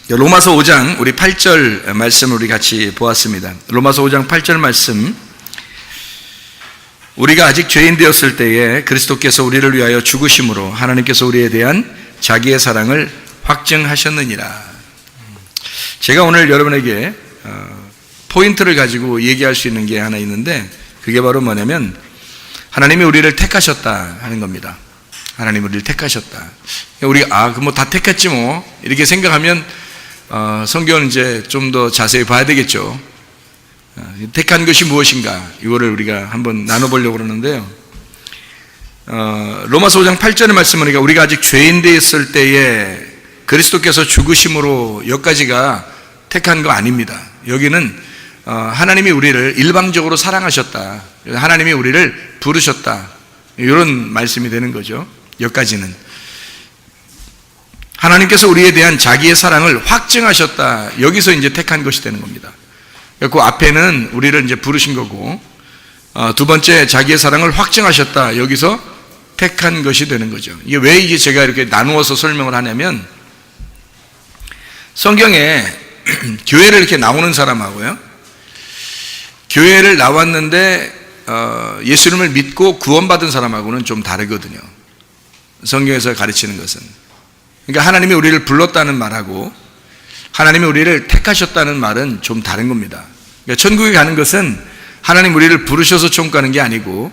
로마서 5장 우리 8절 말씀을 우리 같이 보았습니다. 로마서 5장 8절 말씀, 우리가 아직 죄인 되었을 때에 그리스도께서 우리를 위하여 죽으심으로 하나님께서 우리에 대한 자기의 사랑을 확증하셨느니라. 제가 오늘 여러분에게 포인트를 가지고 얘기할 수 있는 게 하나 있는데, 그게 바로 뭐냐면 하나님이 우리를 택하셨다 하는 겁니다. 하나님이 우리를 택하셨다. 우리가 그럼 뭐 다 택했지 뭐 이렇게 생각하면 성경은 이제 좀 더 자세히 봐야 되겠죠. 택한 것이 무엇인가, 이거를 우리가 한번 나눠보려고 그러는데요. 로마서 5장 8절의 말씀은 우리가 아직 죄인 되었을 때에 그리스도께서 죽으심으로 여기까지가 택한 거 아닙니다. 여기는 하나님이 우리를 일방적으로 사랑하셨다, 하나님이 우리를 부르셨다, 이런 말씀이 되는 거죠. 여기까지는 하나님께서 우리에 대한 자기의 사랑을 확증하셨다, 여기서 이제 택한 것이 되는 겁니다. 그 앞에는 우리를 이제 부르신 거고, 두 번째 자기의 사랑을 확증하셨다, 여기서 택한 것이 되는 거죠. 이게 왜 이게 제가 이렇게 나누어서 설명을 하냐면, 성경에 교회를 이렇게 나오는 사람하고요, 교회를 나왔는데 예수님을 믿고 구원받은 사람하고는 좀 다르거든요. 성경에서 가르치는 것은. 그러니까 하나님이 우리를 불렀다는 말하고 하나님이 우리를 택하셨다는 말은 좀 다른 겁니다. 그러니까 천국에 가는 것은 하나님 우리를 부르셔서 천국 가는 게 아니고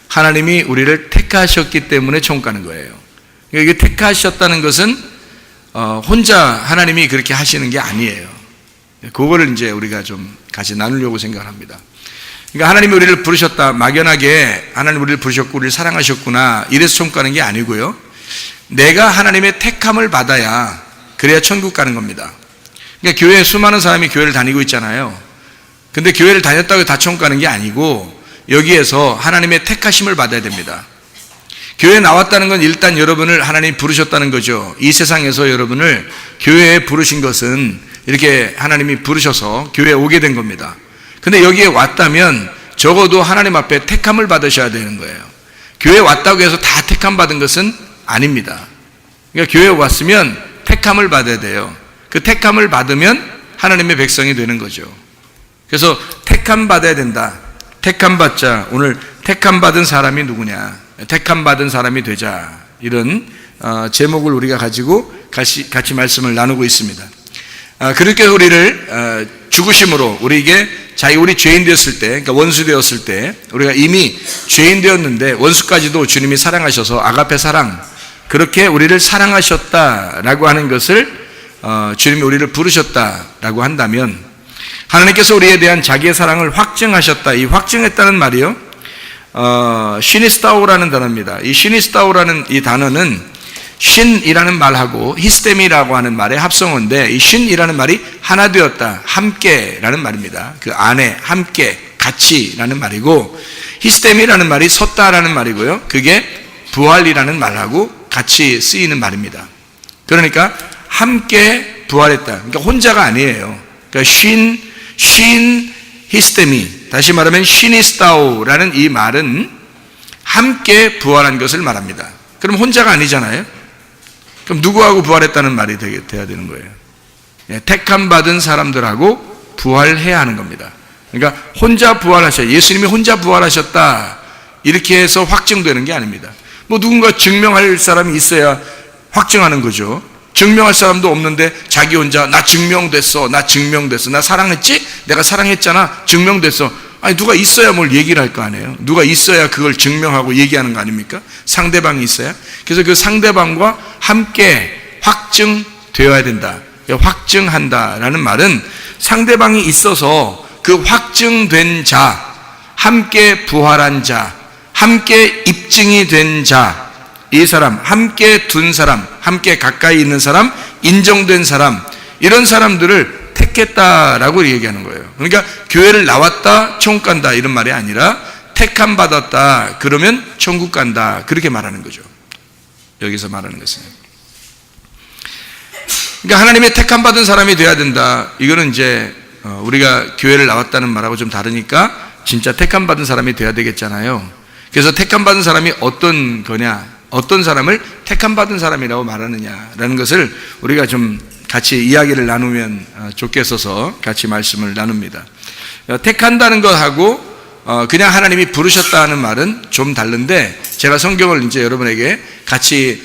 하나님이 우리를 택하셨기 때문에 천국 가는 거예요. 그러니까 이게 택하셨다는 것은 혼자 하나님이 그렇게 하시는 게 아니에요. 그거를 이제 우리가 좀 같이 나누려고 생각합니다. 그러니까 하나님이 우리를 부르셨다, 막연하게 하나님 우리를 부르셨고 우리를 사랑하셨구나 이래서 천국 가는 게 아니고요, 내가 하나님의 택함을 받아야, 그래야 천국 가는 겁니다. 그러니까 교회에 수많은 사람이 교회를 다니고 있잖아요. 근데 교회를 다녔다고 다 천국 가는 게 아니고 여기에서 하나님의 택하심을 받아야 됩니다. 교회에 나왔다는 건 일단 여러분을 하나님이 부르셨다는 거죠. 이 세상에서 여러분을 교회에 부르신 것은 이렇게 하나님이 부르셔서 교회에 오게 된 겁니다. 근데 여기에 왔다면 적어도 하나님 앞에 택함을 받으셔야 되는 거예요. 교회에 왔다고 해서 다 택함 받은 것은 아닙니다. 그러니까 교회에 왔으면 택함을 받아야 돼요. 그 택함을 받으면 하나님의 백성이 되는 거죠. 그래서 택함 받아야 된다. 택함 받자. 오늘 택함 받은 사람이 누구냐, 택함 받은 사람이 되자, 이런 제목을 우리가 가지고 같이 말씀을 나누고 있습니다. 그렇게 우리를 죽으심으로 우리 죄인 되었을 때, 그러니까 원수 되었을 때, 우리가 이미 죄인 되었는데 원수까지도 주님이 사랑하셔서 아가페 사랑, 그렇게 우리를 사랑하셨다라고 하는 것을 주님이 우리를 부르셨다라고 한다면, 하나님께서 우리에 대한 자기의 사랑을 확증하셨다, 이 확증했다는 말이요, 시니스타오라는 단어입니다. 이 시니스타오라는 이 단어는 신이라는 말하고 히스테미라고 하는 말의 합성어인데, 이 신이라는 말이 하나 되었다, 함께라는 말입니다. 그 안에 함께, 같이라는 말이고, 히스테미라는 말이 섰다라는 말이고요, 그게 부활이라는 말하고 같이 쓰이는 말입니다. 그러니까 함께 부활했다, 그러니까 혼자가 아니에요. 그러니까 신 히스테미, 다시 말하면 시니스타오라는 이 말은 함께 부활한 것을 말합니다. 그럼 혼자가 아니잖아요. 그럼 누구하고 부활했다는 말이 돼야 되는 거예요. 택함 받은 사람들하고 부활해야 하는 겁니다. 그러니까 혼자 부활하셨다, 예수님이 혼자 부활하셨다, 이렇게 해서 확증되는 게 아닙니다. 뭐 누군가 증명할 사람이 있어야 확증하는 거죠. 증명할 사람도 없는데 자기 혼자 나 증명됐어, 나 사랑했지? 내가 사랑했잖아, 증명됐어. 아니, 누가 있어야 뭘 얘기를 할 거 아니에요. 누가 있어야 그걸 증명하고 얘기하는 거 아닙니까? 상대방이 있어야. 그래서 그 상대방과 함께 확증되어야 된다. 확증한다라는 말은 상대방이 있어서 그 확증된 자, 함께 부활한 자, 함께 입증이 된 자, 이 사람, 함께 둔 사람, 함께 가까이 있는 사람, 인정된 사람, 이런 사람들을 택했다라고 얘기하는 거예요. 그러니까 교회를 나왔다, 천국 간다, 이런 말이 아니라 택함 받았다, 그러면 천국 간다, 그렇게 말하는 거죠. 여기서 말하는 것은. 그러니까 하나님의 택함 받은 사람이 돼야 된다. 이거는 이제 우리가 교회를 나왔다는 말하고 좀 다르니까 진짜 택함 받은 사람이 돼야 되겠잖아요. 그래서 택함 받은 사람이 어떤 거냐, 어떤 사람을 택함 받은 사람이라고 말하느냐라는 것을 우리가 좀 같이 이야기를 나누면 좋겠어서 같이 말씀을 나눕니다. 택한다는 것하고 그냥 하나님이 부르셨다는 말은 좀 다른데, 제가 성경을 이제 여러분에게 같이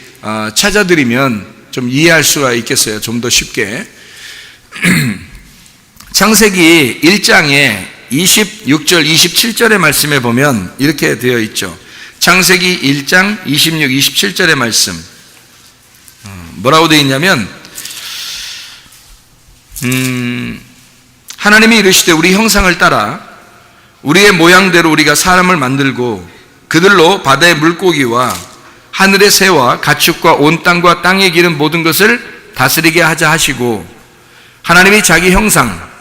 찾아드리면 좀 이해할 수가 있겠어요. 좀 더 쉽게. 창세기 1장에 26절, 27절의 말씀에 보면 이렇게 되어 있죠. 창세기 1장 26, 27절의 말씀. 뭐라고 되어 있냐면, 하나님이 이르시되 우리 형상을 따라 우리의 모양대로 우리가 사람을 만들고 그들로 바다의 물고기와 하늘의 새와 가축과 온 땅과 땅에 기는 모든 것을 다스리게 하자 하시고, 하나님이 자기 형상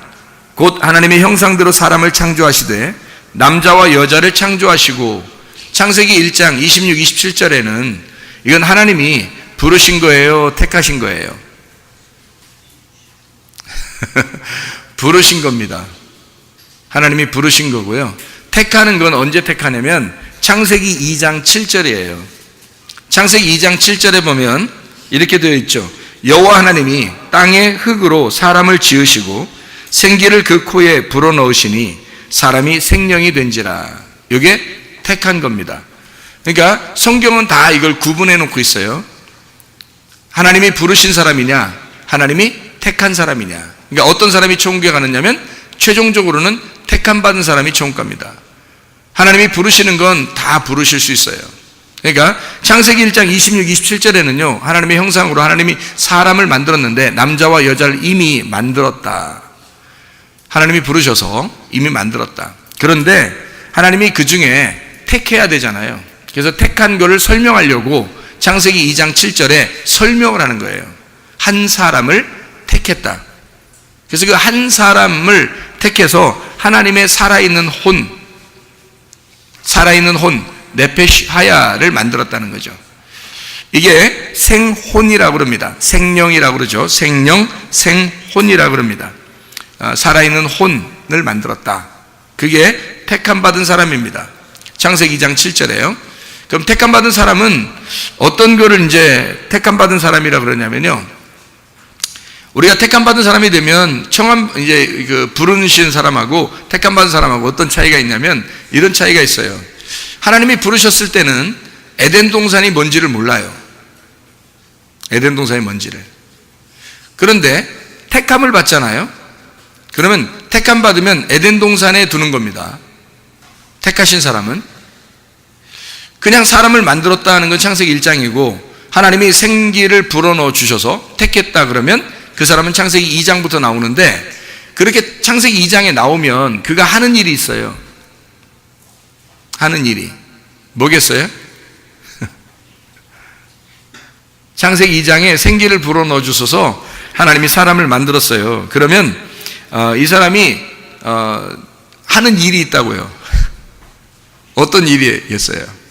곧 하나님의 형상대로 사람을 창조하시되 남자와 여자를 창조하시고, 창세기 1장 26, 27절에는 이건 하나님이 부르신 거예요, 택하신 거예요? 부르신 겁니다. 하나님이 부르신 거고요. 택하는 건 언제 택하냐면 창세기 2장 7절이에요. 창세기 2장 7절에 보면 이렇게 되어 있죠. 여호와 하나님이 땅의 흙으로 사람을 지으시고 생기를 그 코에 불어넣으시니 사람이 생명이 된지라. 이게 택한 겁니다. 그러니까 성경은 다 이걸 구분해 놓고 있어요. 하나님이 부르신 사람이냐, 하나님이 택한 사람이냐. 그러니까 어떤 사람이 천국에 가느냐면 최종적으로는 택함 받은 사람이 천국 갑니다. 하나님이 부르시는 건 다 부르실 수 있어요. 그러니까 창세기 1장 26, 27절에는요, 하나님의 형상으로 하나님이 사람을 만들었는데 남자와 여자를 이미 만들었다. 하나님이 부르셔서 이미 만들었다. 그런데 하나님이 그 중에 택해야 되잖아요. 그래서 택한 거를 설명하려고 창세기 2장 7절에 설명을 하는 거예요. 한 사람을 택했다. 그래서 그 한 사람을 택해서 하나님의 살아있는 혼, 네페시 하야를 만들었다는 거죠. 이게 생혼이라고 그럽니다. 생령이라고 그러죠. 생령, 생혼이라고 그럽니다. 살아있는 혼을 만들었다. 그게 택함 받은 사람입니다. 창세기 2장 7절에요. 그럼 택함 받은 사람은 어떤 거를 이제 택함 받은 사람이라고 그러냐면요, 우리가 택함 받은 사람이 되면 이제 그 부르신 사람하고 택함 받은 사람하고 어떤 차이가 있냐면 이런 차이가 있어요. 하나님이 부르셨을 때는 에덴 동산이 뭔지를 몰라요. 에덴 동산이 뭔지를. 그런데 택함을 받잖아요. 그러면 택함 받으면 에덴 동산에 두는 겁니다. 택하신 사람은 그냥 사람을 만들었다는 건 창세기 1장이고, 하나님이 생기를 불어넣어 주셔서 택했다 그러면 그 사람은 창세기 2장부터 나오는데, 그렇게 창세기 2장에 나오면 그가 하는 일이 있어요. 하는 일이 뭐겠어요? 창세기 2장에 생기를 불어넣어 주셔서 하나님이 사람을 만들었어요. 그러면 이 사람이 하는 일이 있다고요. 어떤 일이겠어요?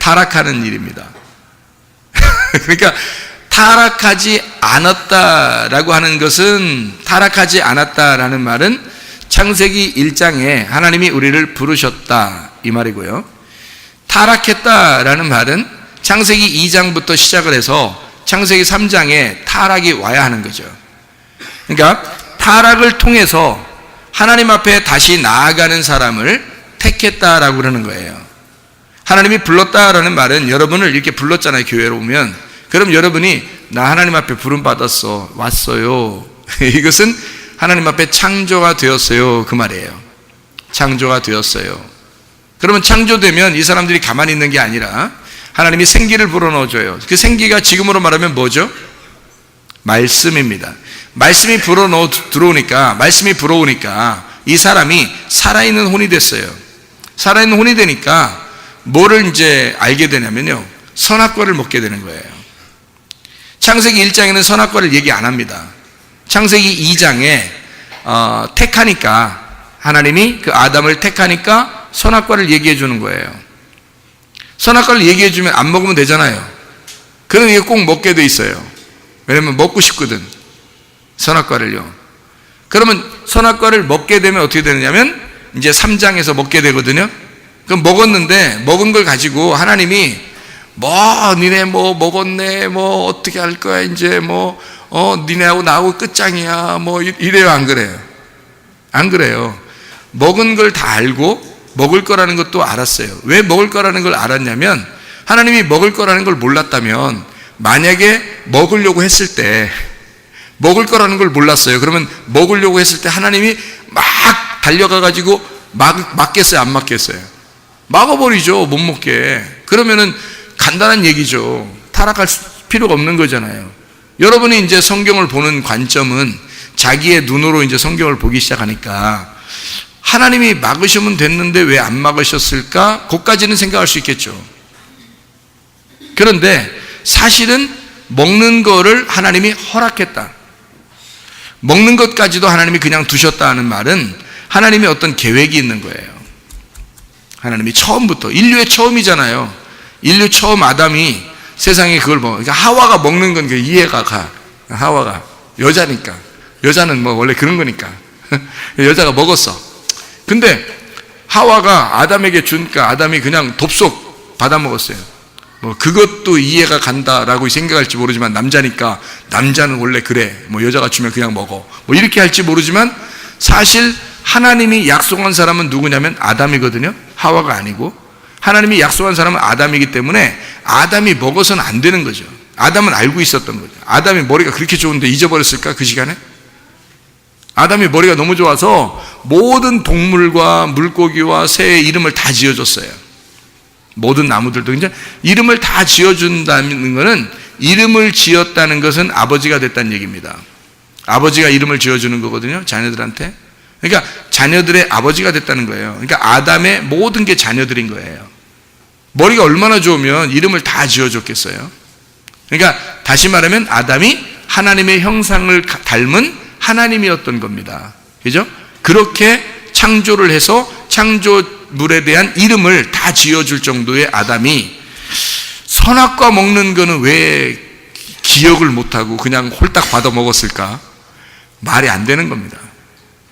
타락하는 일입니다. 그러니까 타락하지 않았다라고 하는 것은, 타락하지 않았다라는 말은 창세기 1장에 하나님이 우리를 부르셨다 이 말이고요. 타락했다라는 말은 창세기 2장부터 시작을 해서 창세기 3장에 타락이 와야 하는 거죠. 그러니까 타락을 통해서 하나님 앞에 다시 나아가는 사람을 택했다라고 그러는 거예요. 하나님이 불렀다라는 말은, 여러분을 이렇게 불렀잖아요. 교회로 오면. 그럼 여러분이 나 하나님 앞에 부름 받았어, 왔어요. 이것은 하나님 앞에 창조가 되었어요, 그 말이에요. 창조가 되었어요. 그러면 창조되면 이 사람들이 가만히 있는 게 아니라 하나님이 생기를 불어넣어줘요. 그 생기가 지금으로 말하면 뭐죠? 말씀입니다. 말씀이 말씀이 불어오니까 이 사람이 살아있는 혼이 됐어요. 살아있는 혼이 되니까 뭐를 이제 알게 되냐면요, 선악과를 먹게 되는 거예요. 창세기 1장에는 선악과를 얘기 안 합니다. 창세기 2장에 택하니까, 하나님이 그 아담을 택하니까 선악과를 얘기해 주는 거예요. 선악과를 얘기해 주면 안 먹으면 되잖아요. 그럼 이게 꼭 먹게 돼 있어요. 왜냐면 먹고 싶거든, 선악과를요. 그러면 선악과를 먹게 되면 어떻게 되느냐면 이제 3장에서 먹게 되거든요. 그럼 먹었는데 먹은 걸 가지고 하나님이 니네 먹었네, 어떻게 할 거야, 이제 니네하고 나하고 끝장이야. 뭐 이래요, 안 그래요? 안 그래요. 먹은 걸 다 알고 먹을 거라는 것도 알았어요. 왜 먹을 거라는 걸 알았냐면 하나님이 먹을 거라는 걸 몰랐다면 만약에 먹으려고 했을 때 먹을 거라는 걸 몰랐어요. 그러면 먹으려고 했을 때 하나님이 막 달려가 가지고 막겠어요, 안 막겠어요? 막아버리죠, 못 먹게. 그러면은 간단한 얘기죠. 타락할 필요가 없는 거잖아요. 여러분이 이제 성경을 보는 관점은 자기의 눈으로 이제 성경을 보기 시작하니까 하나님이 막으시면 됐는데 왜 안 막으셨을까? 그것까지는 생각할 수 있겠죠. 그런데 사실은 먹는 거를 하나님이 허락했다. 먹는 것까지도 하나님이 그냥 두셨다는 말은 하나님이 어떤 계획이 있는 거예요. 하나님이 처음부터, 인류의 처음이잖아요. 인류 처음 아담이 세상에 그걸 그러니까 하와가 먹는 건 이해가 가. 하와가 여자니까. 여자는 뭐 원래 그런 거니까. 여자가 먹었어. 근데 하와가 아담에게 주니까 아담이 그냥 덥석 받아 먹었어요. 뭐 그것도 이해가 간다라고 생각할지 모르지만 남자니까 남자는 원래 그래. 뭐 여자가 주면 그냥 먹어. 뭐 이렇게 할지 모르지만 사실 하나님이 약속한 사람은 누구냐면 아담이거든요. 하와가 아니고. 하나님이 약속한 사람은 아담이기 때문에 아담이 먹어서는 안 되는 거죠. 아담은 알고 있었던 거죠. 아담이 머리가 그렇게 좋은데 잊어버렸을까? 그 시간에? 아담이 머리가 너무 좋아서 모든 동물과 물고기와 새의 이름을 다 지어줬어요. 모든 나무들도 이제 이름을 다 지어준다는 것은, 이름을 지었다는 것은 아버지가 됐다는 얘기입니다. 아버지가 이름을 지어주는 거거든요, 자녀들한테. 그러니까 자녀들의 아버지가 됐다는 거예요. 그러니까 아담의 모든 게 자녀들인 거예요. 머리가 얼마나 좋으면 이름을 다 지어줬겠어요. 그러니까 다시 말하면 아담이 하나님의 형상을 닮은 하나님이었던 겁니다. 그죠? 그렇게 창조를 해서 창조물에 대한 이름을 다 지어줄 정도의 아담이 선악과 먹는 거는 왜 기억을 못하고 그냥 홀딱 받아 먹었을까? 말이 안 되는 겁니다.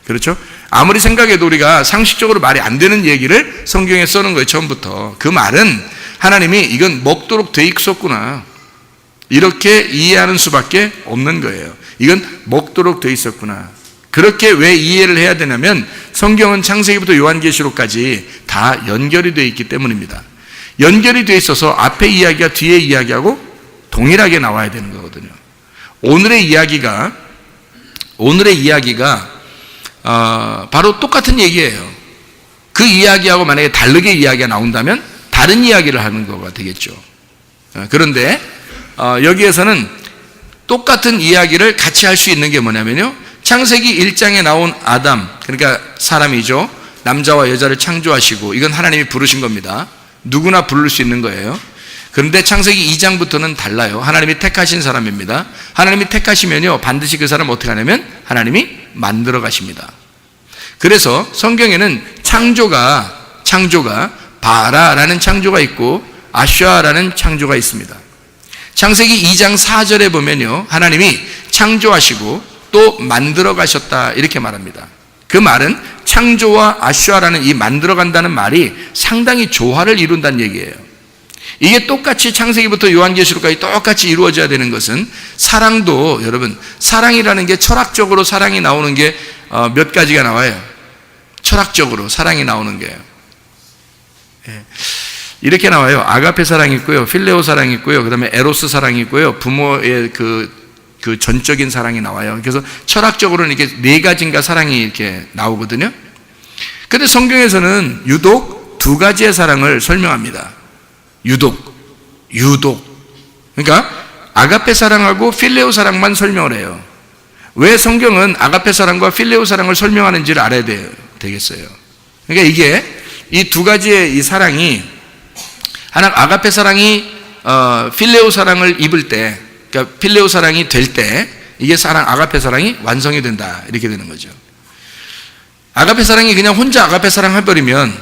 그렇죠? 아무리 생각해도 우리가 상식적으로 말이 안 되는 얘기를 성경에 써놓은 거예요, 처음부터. 그 말은 하나님이 이건 먹도록 돼 있었구나, 이렇게 이해하는 수밖에 없는 거예요. 이건 먹도록 돼 있었구나. 그렇게 왜 이해를 해야 되냐면 성경은 창세기부터 요한계시록까지 다 연결이 되어 있기 때문입니다. 연결이 되어 있어서 앞에 이야기가 뒤에 이야기하고 동일하게 나와야 되는 거거든요. 오늘의 이야기가 바로 똑같은 얘기예요. 그 이야기하고 만약에 다르게 이야기가 나온다면 다른 이야기를 하는 거가 되겠죠. 그런데 여기에서는 똑같은 이야기를 같이 할 수 있는 게 뭐냐면요, 창세기 1장에 나온 아담, 그러니까 사람이죠. 남자와 여자를 창조하시고, 이건 하나님이 부르신 겁니다. 누구나 부를 수 있는 거예요. 그런데 창세기 2장부터는 달라요. 하나님이 택하신 사람입니다. 하나님이 택하시면요, 반드시 그 사람을 어떻게 하냐면 하나님이 만들어 가십니다. 그래서 성경에는 창조가 바라라는 창조가 있고 아슈아라는 창조가 있습니다. 창세기 2장 4절에 보면요, 하나님이 창조하시고 또 만들어 가셨다, 이렇게 말합니다. 그 말은 창조와 아슈아라는 이 만들어 간다는 말이 상당히 조화를 이룬다는 얘기예요. 이게 똑같이 창세기부터 요한계시록까지 똑같이 이루어져야 되는 것은, 사랑도, 여러분, 사랑이라는 게 철학적으로 사랑이 나오는 게 몇 가지가 나와요. 철학적으로 사랑이 나오는 게요. 이렇게 나와요. 아가페 사랑이 있고요, 필레오 사랑이 있고요, 그 다음에 에로스 사랑이 있고요, 부모의 그 전적인 사랑이 나와요. 그래서 철학적으로는 이렇게 네 가지인가 사랑이 이렇게 나오거든요. 그런데 성경에서는 유독 두 가지의 사랑을 설명합니다. 유독. 그러니까 아가페 사랑하고 필레오 사랑만 설명을 해요. 왜 성경은 아가페 사랑과 필레오 사랑을 설명하는지를 알아야 되겠어요. 그러니까 이게 이 두 가지의 이 사랑이, 하나 아가페 사랑이 필레오 사랑을 입을 때, 그러니까 필레오 사랑이 될 때 이게 아가페 사랑이 완성이 된다, 이렇게 되는 거죠. 아가페 사랑이 그냥 혼자 아가페 사랑 해버리면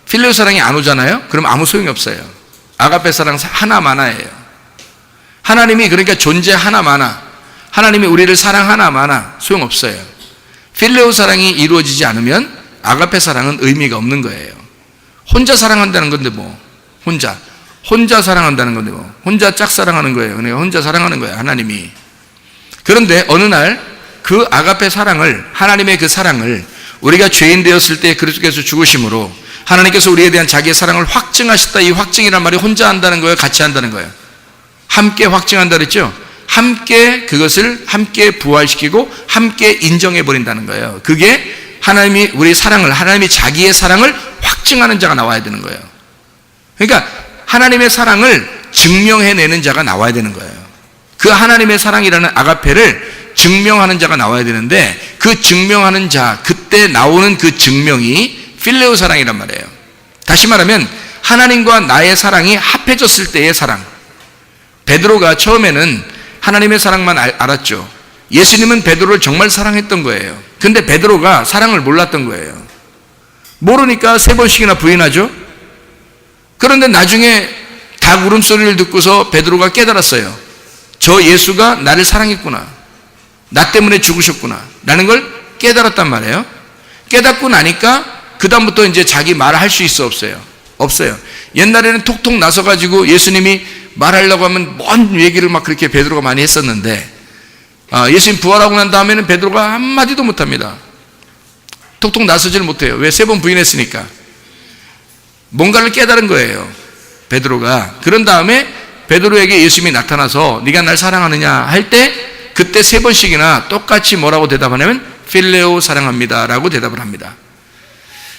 필레오 사랑이 안 오잖아요. 그럼 아무 소용이 없어요. 아가페 사랑 하나만화예요. 하나님이 그러니까 존재 하나만화, 하나님이 우리를 사랑 하나만화, 소용없어요. 필레오 사랑이 이루어지지 않으면 아가페 사랑은 의미가 없는 거예요. 혼자 사랑한다는 건데 뭐, 혼자 사랑한다는 건데 뭐, 혼자 짝사랑하는 거예요. 그러니까 혼자 사랑하는 거예요, 하나님이. 그런데 어느 날 그 아가페 사랑을, 하나님의 그 사랑을 우리가 죄인 되었을 때 그리스도께서 죽으심으로 하나님께서 우리에 대한 자기의 사랑을 확증하셨다. 이 확증이란 말이 혼자 한다는 거예요? 같이 한다는 거예요? 함께 확증한다 그랬죠? 함께 그것을 함께 부활시키고 함께 인정해 버린다는 거예요. 그게 하나님이 우리 사랑을, 하나님이 자기의 사랑을 확증하는 자가 나와야 되는 거예요. 그러니까 하나님의 사랑을 증명해내는 자가 나와야 되는 거예요. 그 하나님의 사랑이라는 아가페를 증명하는 자가 나와야 되는데, 그 증명하는 자, 그때 나오는 그 증명이 필레오 사랑이란 말이에요. 다시 말하면 하나님과 나의 사랑이 합해졌을 때의 사랑. 베드로가 처음에는 하나님의 사랑만 알았죠. 예수님은 베드로를 정말 사랑했던 거예요. 근데 베드로가 사랑을 몰랐던 거예요. 모르니까 3번씩이나 부인하죠. 그런데 나중에 닭 울음소리를 듣고서 베드로가 깨달았어요. 저 예수가 나를 사랑했구나, 나 때문에 죽으셨구나 라는 걸 깨달았단 말이에요. 깨닫고 나니까 그 다음부터 이제 자기 말을 할 수 있어, 없어요? 없어요. 옛날에는 톡톡 나서가지고 예수님이 말하려고 하면 먼 얘기를 막 그렇게 베드로가 많이 했었는데, 예수님 부활하고 난 다음에는 베드로가 한마디도 못합니다. 톡톡 나서지를 못해요. 왜? 3번 부인했으니까. 뭔가를 깨달은 거예요, 베드로가. 그런 다음에 베드로에게 예수님이 나타나서 네가 날 사랑하느냐 할 때, 그때 3번씩이나 똑같이 뭐라고 대답하냐면 필레오 사랑합니다 라고 대답을 합니다.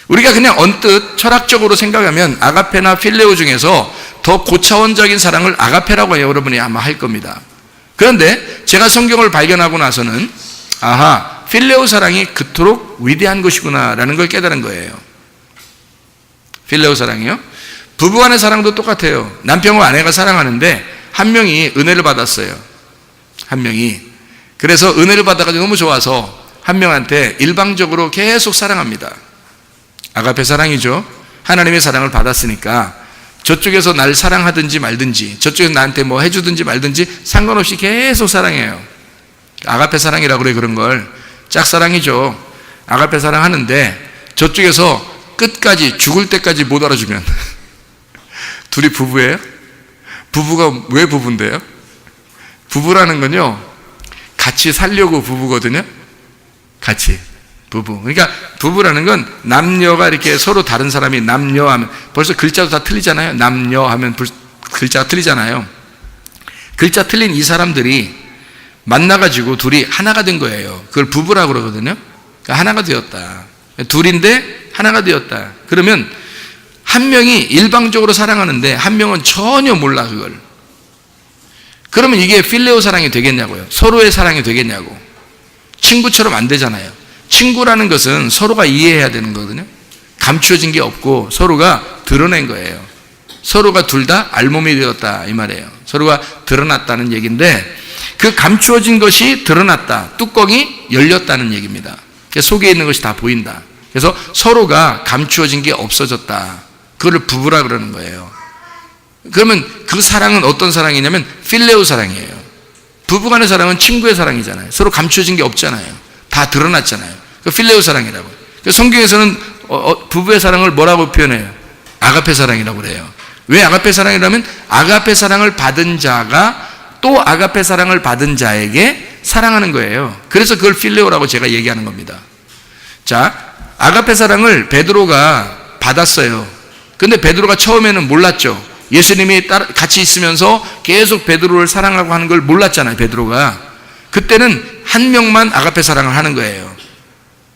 우리가 그냥 언뜻 철학적으로 생각하면 아가페나 필레오 중에서 더 고차원적인 사랑을 아가페라고 여러분이 아마 할 겁니다. 그런데 제가 성경을 발견하고 나서는 아하, 필레오 사랑이 그토록 위대한 것이구나 라는 걸 깨달은 거예요. 필레오 사랑이요? 부부간의 사랑도 똑같아요. 남편과 아내가 사랑하는데 한 명이 은혜를 받았어요. 한 명이. 그래서 은혜를 받아가지고 너무 좋아서 한 명한테 일방적으로 계속 사랑합니다. 아가페 사랑이죠. 하나님의 사랑을 받았으니까 저쪽에서 날 사랑하든지 말든지, 저쪽에서 나한테 뭐 해주든지 말든지 상관없이 계속 사랑해요. 아가페 사랑이라고 그래. 그런 걸 짝사랑이죠. 아가페 사랑하는데 저쪽에서 끝까지, 죽을 때까지 못 알아주면 둘이 부부예요? 부부가 왜 부부인데요? 부부라는 건요, 같이 살려고 부부거든요. 같이 부부. 그러니까 부부라는 건 남녀가 이렇게 서로 다른 사람이 남녀 하면 벌써 글자도 다 틀리잖아요. 남녀 하면 글자가 틀리잖아요. 글자 틀린 이 사람들이 만나가지고 둘이 하나가 된 거예요. 그걸 부부라고 그러거든요. 그러니까 하나가 되었다. 둘인데 하나가 되었다. 그러면 한 명이 일방적으로 사랑하는데 한 명은 전혀 몰라, 그걸. 그러면 이게 필레오 사랑이 되겠냐고요? 서로의 사랑이 되겠냐고. 친구처럼 안 되잖아요. 친구라는 것은 서로가 이해해야 되는 거거든요. 감추어진 게 없고 서로가 드러낸 거예요. 서로가 둘 다 알몸이 되었다 이 말이에요. 서로가 드러났다는 얘기인데, 그 감추어진 것이 드러났다, 뚜껑이 열렸다는 얘기입니다. 속에 있는 것이 다 보인다. 그래서 서로가 감추어진 게 없어졌다. 그걸 부부라 그러는 거예요. 그러면 그 사랑은 어떤 사랑이냐면 필레오 사랑이에요. 부부간의 사랑은 친구의 사랑이잖아요. 서로 감추어진 게 없잖아요. 다 드러났잖아요. 그 필레오 사랑이라고. 성경에서는 부부의 사랑을 뭐라고 표현해요? 아가페 사랑이라고 그래요. 왜 아가페 사랑이라면 아가페 사랑을 받은 자가 또 아가페 사랑을 받은 자에게 사랑하는 거예요. 그래서 그걸 필레오라고 제가 얘기하는 겁니다. 자, 아가페 사랑을 베드로가 받았어요. 근데 베드로가 처음에는 몰랐죠. 예수님이 같이 있으면서 계속 베드로를 사랑하고 하는 걸 몰랐잖아요, 베드로가. 그때는 한 명만 아가페 사랑을 하는 거예요.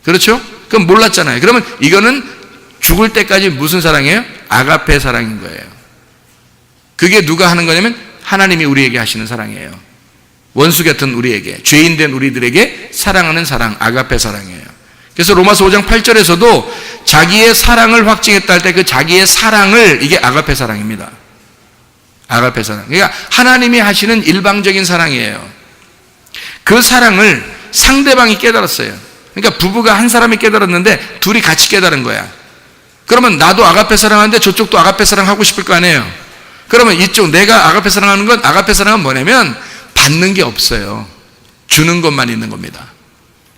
그렇죠? 그럼 몰랐잖아요. 그러면 이거는 죽을 때까지 무슨 사랑이에요? 아가페 사랑인 거예요. 그게 누가 하는 거냐면 하나님이 우리에게 하시는 사랑이에요. 원수 같은 우리에게, 죄인된 우리들에게 사랑하는 사랑, 아가페 사랑이에요. 그래서 로마서 5장 8절에서도 자기의 사랑을 확증했다 할 때 그 자기의 사랑을, 이게 아가페 사랑입니다. 아가페 사랑. 그러니까 하나님이 하시는 일방적인 사랑이에요. 그 사랑을 상대방이 깨달았어요. 그러니까 부부가 한 사람이 깨달았는데 둘이 같이 깨달은 거야. 그러면 나도 아가페 사랑하는데 저쪽도 아가페 사랑하고 싶을 거 아니에요. 그러면 이쪽, 내가 아가페 사랑하는 건, 아가페 사랑은 뭐냐면 받는 게 없어요. 주는 것만 있는 겁니다.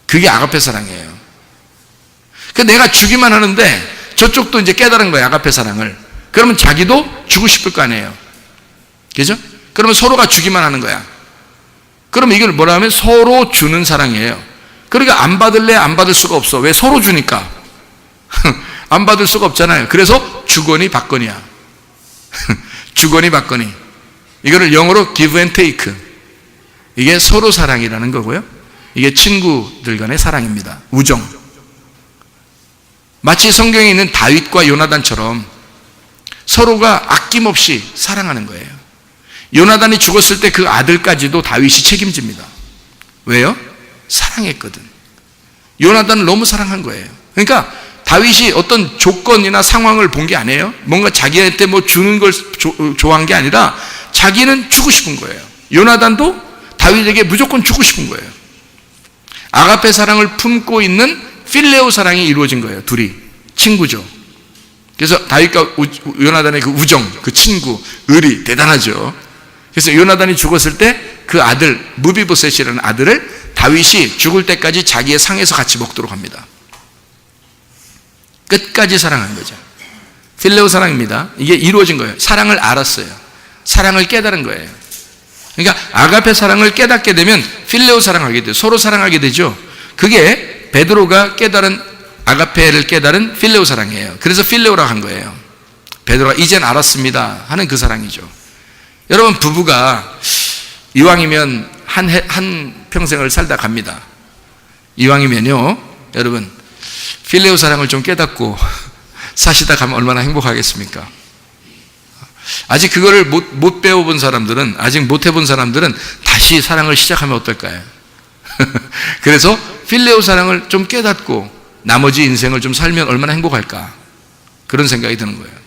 그게 아가페 사랑이에요. 내가 주기만 하는데 저쪽도 이제 깨달은 거예요, 아가페 사랑을. 그러면 자기도 주고 싶을 거 아니에요. 그죠? 그러면 서로가 주기만 하는 거야. 그럼 이걸 뭐라 하면 서로 주는 사랑이에요. 그러니까 안 받을래 안 받을 수가 없어. 왜? 서로 주니까. 안 받을 수가 없잖아요. 그래서 주거니 받거니야. 주거니 받거니. 이거를 영어로 give and take. 이게 서로 사랑이라는 거고요. 이게 친구들 간의 사랑입니다. 우정. 마치 성경에 있는 다윗과 요나단처럼 서로가 아낌없이 사랑하는 거예요. 요나단이 죽었을 때 그 아들까지도 다윗이 책임집니다. 왜요? 사랑했거든. 요나단을 너무 사랑한 거예요. 그러니까 다윗이 어떤 조건이나 상황을 본 게 아니에요. 뭔가 자기한테 뭐 주는 걸 좋아한 게 아니라 자기는 주고 싶은 거예요. 요나단도 다윗에게 무조건 주고 싶은 거예요. 아가페 사랑을 품고 있는 필레오 사랑이 이루어진 거예요. 둘이 친구죠. 그래서 다윗과 요나단의 그 우정, 그 친구, 의리 대단하죠. 그래서 요나단이 죽었을 때 그 아들 무비보셋이라는 아들을 다윗이 죽을 때까지 자기의 상에서 같이 먹도록 합니다. 끝까지 사랑한 거죠. 필레오 사랑입니다. 이게 이루어진 거예요. 사랑을 알았어요. 사랑을 깨달은 거예요. 그러니까 아가페 사랑을 깨닫게 되면 필레오 사랑하게 돼요. 서로 사랑하게 되죠. 그게 베드로가 깨달은 아가페를 깨달은 필레오 사랑이에요. 그래서 필레오라고 한 거예요. 베드로가 이젠 알았습니다 하는 그 사랑이죠. 여러분, 부부가 이왕이면 한 평생을 살다 갑니다. 이왕이면요, 여러분, 필레오 사랑을 좀 깨닫고 사시다 가면 얼마나 행복하겠습니까? 아직 그거를 못 배워본 사람들은, 아직 못 해본 사람들은 다시 사랑을 시작하면 어떨까요? 그래서 필레오 사랑을 좀 깨닫고 나머지 인생을 좀 살면 얼마나 행복할까? 그런 생각이 드는 거예요.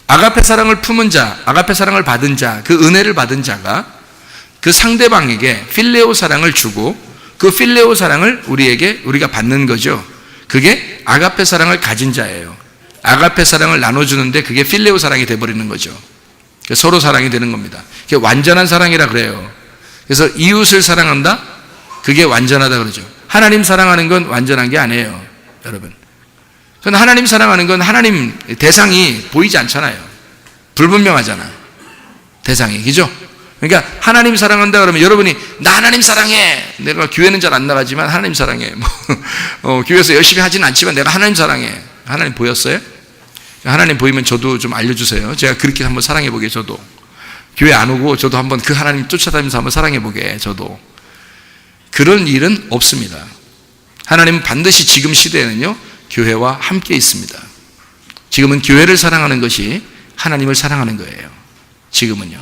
아가페 사랑을 품은 자, 아가페 사랑을 받은 자, 그 은혜를 받은 자가 그 상대방에게 필레오 사랑을 주고 그 필레오 사랑을 우리가 받는 거죠. 그게 아가페 사랑을 가진 자예요. 아가페 사랑을 나눠주는데 그게 필레오 사랑이 돼버리는 거죠. 서로 사랑이 되는 겁니다. 그게 완전한 사랑이라 그래요. 그래서 이웃을 사랑한다? 그게 완전하다 그러죠. 하나님 사랑하는 건 완전한 게 아니에요, 여러분. 그건 하나님 사랑하는 건 하나님 대상이 보이지 않잖아요. 불분명하잖아, 대상이. 그죠? 그러니까 하나님 사랑한다 그러면 여러분이 나 하나님 사랑해. 내가 교회는 잘 안 나가지만 하나님 사랑해. 교회에서 열심히 하지는 않지만 내가 하나님 사랑해. 하나님 보였어요? 하나님 보이면 저도 좀 알려주세요. 제가 그렇게 한번 사랑해보게. 저도 교회 안 오고 저도 한번 그 하나님 쫓아다니면서 한번 사랑해보게. 저도. 그런 일은 없습니다. 하나님은 반드시 지금 시대에는요, 교회와 함께 있습니다. 지금은 교회를 사랑하는 것이 하나님을 사랑하는 거예요. 지금은요.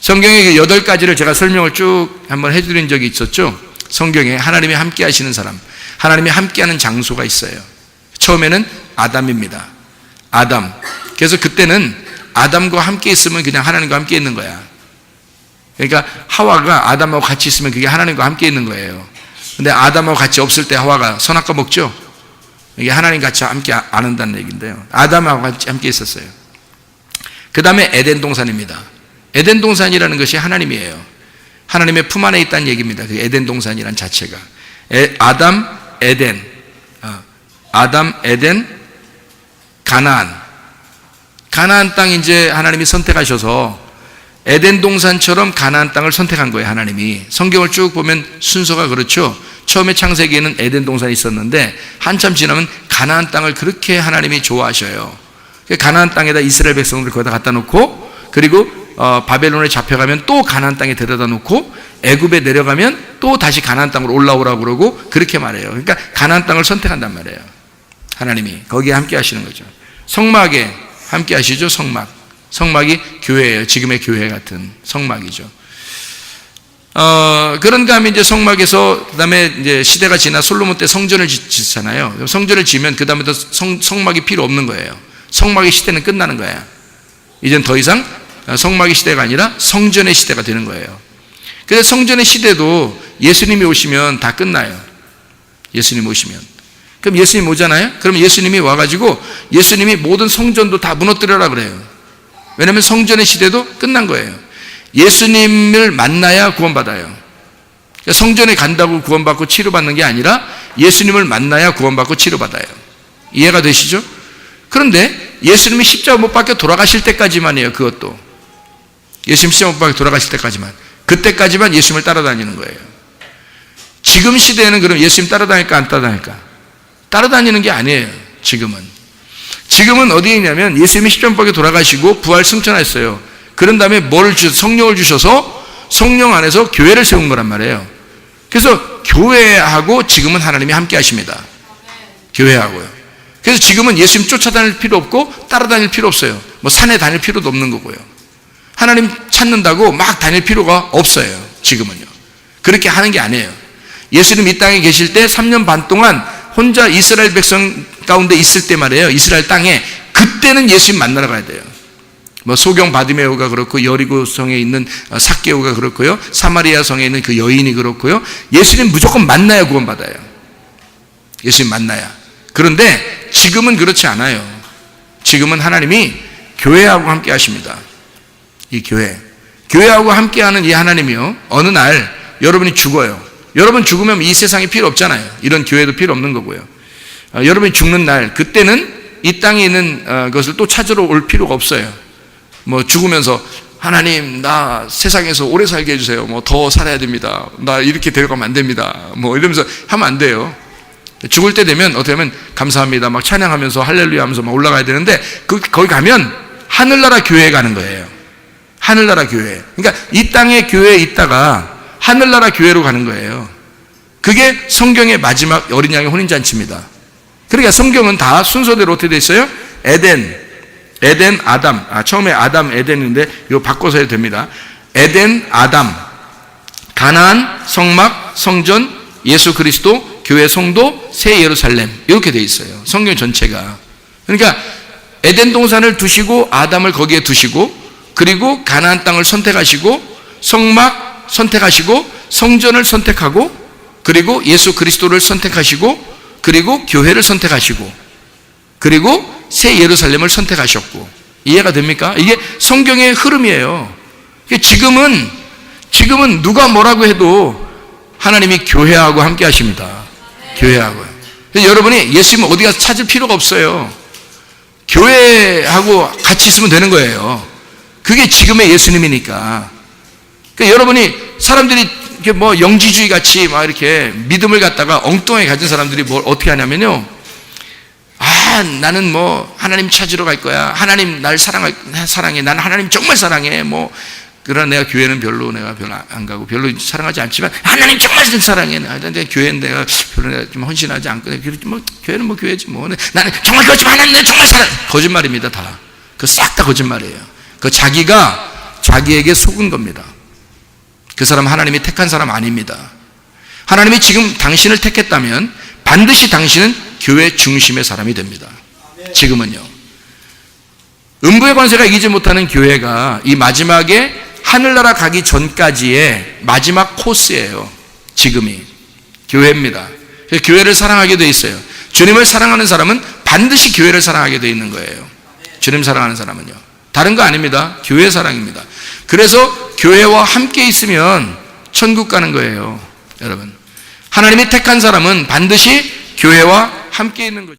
성경의 8가지를 제가 설명을 쭉 한번 해드린 적이 있었죠. 성경에 하나님이 함께 하시는 사람, 하나님이 함께 하는 장소가 있어요. 처음에는 아담입니다. 아담. 그래서 그때는 아담과 함께 있으면 그냥 하나님과 함께 있는 거야. 그러니까 하와가 아담하고 같이 있으면 그게 하나님과 함께 있는 거예요. 근데 아담하고 같이 없을 때 하와가 선악과 먹죠. 이게 하나님 같이 함께 안 한다는 얘기인데요. 아담하고 같이 함께 있었어요. 그 다음에 에덴 동산입니다. 에덴 동산이라는 것이 하나님이에요. 하나님의 품 안에 있다는 얘기입니다. 그 에덴 동산이라는 자체가. 아담, 에덴, 가나안. 가나안 땅 이제 하나님이 선택하셔서 에덴 동산처럼 가나안 땅을 선택한 거예요, 하나님이. 성경을 쭉 보면 순서가 그렇죠. 처음에 창세기에는 에덴 동산이 있었는데 한참 지나면 가나안 땅을 그렇게 하나님이 좋아하셔요. 가나안 땅에다 이스라엘 백성들을 거기다 갖다 놓고, 그리고 바벨론에 잡혀가면 또 가나안 땅에 데려다 놓고, 애굽에 내려가면 또 다시 가나안 땅으로 올라오라고 그러고, 그렇게 말해요. 그러니까 가나안 땅을 선택한단 말이에요, 하나님이. 거기에 함께 하시는 거죠. 성막에 함께 하시죠. 성막이 교회예요. 지금의 교회 같은 성막이죠. 그런가 하면 이제 성막에서, 그 다음에 이제 시대가 지나 솔로몬 때 성전을 짓잖아요. 성전을 지으면 그 다음에 또 성막이 필요 없는 거예요. 성막의 시대는 끝나는 거예요. 이젠 더 이상 성막의 시대가 아니라 성전의 시대가 되는 거예요. 그래서 성전의 시대도 예수님이 오시면 다 끝나요. 예수님 오시면. 그럼 예수님 오잖아요? 그럼 예수님이 와가지고 예수님이 모든 성전도 다 무너뜨려라 그래요. 왜냐하면 성전의 시대도 끝난 거예요. 예수님을 만나야 구원받아요. 그러니까 성전에 간다고 구원받고 치료받는 게 아니라 예수님을 만나야 구원받고 치료받아요. 이해가 되시죠? 그런데 예수님이 십자가 못 박혀 돌아가실 때까지만이에요. 그것도 예수님 십자가 못 박혀 돌아가실 때까지만. 그때까지만 예수님을 따라다니는 거예요. 지금 시대에는 그럼 예수님 따라다닐까 안 따라다닐까? 따라다니는 게 아니에요. 지금은 어디에 있냐면 예수님이 십자가에 돌아가시고 부활 승천하셨어요. 그런 다음에 성령을 주셔서 성령 안에서 교회를 세운 거란 말이에요. 그래서 교회하고 지금은 하나님이 함께 하십니다. 교회하고요. 그래서 지금은 예수님 쫓아다닐 필요 없고 따라다닐 필요 없어요. 뭐 산에 다닐 필요도 없는 거고요. 하나님 찾는다고 막 다닐 필요가 없어요. 지금은요. 그렇게 하는 게 아니에요. 예수님 이 땅에 계실 때 3년 반 동안 혼자 이스라엘 백성 가운데 있을 때 말이에요. 이스라엘 땅에 그때는 예수님 만나러 가야 돼요. 뭐 소경 바디메오가 그렇고 여리고 성에 있는 삭개오가 그렇고요. 사마리아 성에 있는 그 여인이 그렇고요. 예수님 무조건 만나야 구원받아요. 예수님 만나야. 그런데 지금은 그렇지 않아요. 지금은 하나님이 교회하고 함께 하십니다. 이 교회하고 함께하는 이 하나님이요. 어느 날 여러분이 죽어요. 여러분 죽으면 이 세상이 필요 없잖아요. 이런 교회도 필요 없는 거고요. 여러분이 죽는 날 그때는 이 땅에 있는 것을 또 찾으러 올 필요가 없어요. 뭐 죽으면서 하나님 나 세상에서 오래 살게 해주세요. 뭐 더 살아야 됩니다. 나 이렇게 데려가면 안 됩니다. 뭐 이러면서 하면 안 돼요. 죽을 때 되면 어떻게 하면 감사합니다 막 찬양하면서 할렐루야 하면서 막 올라가야 되는데 거기 가면 하늘나라 교회에 가는 거예요. 하늘나라 교회. 그러니까 이 땅의 교회에 있다가 하늘나라 교회로 가는 거예요. 그게 성경의 마지막 어린 양의 혼인잔치입니다. 그러니까 성경은 다 순서대로 어떻게 돼 있어요? 에덴, 아담. 처음에 아담, 에덴인데 이거 바꿔서 해도 됩니다. 에덴, 아담, 가나안, 성막, 성전, 예수 그리스도, 교회 성도, 새 예루살렘 이렇게 돼 있어요. 성경 전체가. 그러니까 에덴 동산을 두시고 아담을 거기에 두시고 그리고 가나안 땅을 선택하시고 성막 선택하시고 성전을 선택하고 그리고 예수 그리스도를 선택하시고 그리고 교회를 선택하시고 그리고 새 예루살렘을 선택하셨고 이해가 됩니까? 이게 성경의 흐름이에요. 지금은 누가 뭐라고 해도 하나님이 교회하고 함께 하십니다. 교회하고요. 여러분이 예수님 어디 가서 찾을 필요가 없어요. 교회하고 같이 있으면 되는 거예요. 그게 지금의 예수님이니까. 그러니까 여러분이 사람들이 이렇게 뭐 영지주의 같이 막 이렇게 믿음을 갖다가 엉뚱하게 가진 사람들이 뭘 어떻게 하냐면요. 나는 뭐 하나님 찾으러 갈 거야. 하나님 날 사랑해. 나는 하나님 정말 사랑해. 뭐 그러나 내가 교회는 별로 안 가고 별로 사랑하지 않지만 하나님 정말 사랑해. 근데 교회는 내가 별로 좀 헌신하지 않고 뭐 교회는 뭐 교회지 뭐. 나는 정말 그렇지만 하나님 내가 정말 사랑해. 거짓말입니다 다. 그 싹 다 거짓말이에요. 그 자기가 자기에게 속은 겁니다. 그 사람 하나님이 택한 사람 아닙니다. 하나님이 지금 당신을 택했다면 반드시 당신은 교회 중심의 사람이 됩니다. 지금은요. 음부의 권세가 이기지 못하는 교회가 이 마지막에 하늘나라 가기 전까지의 마지막 코스예요. 지금이 교회입니다. 교회를 사랑하게 돼 있어요. 주님을 사랑하는 사람은 반드시 교회를 사랑하게 돼 있는 거예요. 주님 사랑하는 사람은요. 다른 거 아닙니다. 교회 사랑입니다. 그래서 교회와 함께 있으면 천국 가는 거예요. 여러분, 하나님이 택한 사람은 반드시 교회와 함께 있는 거죠.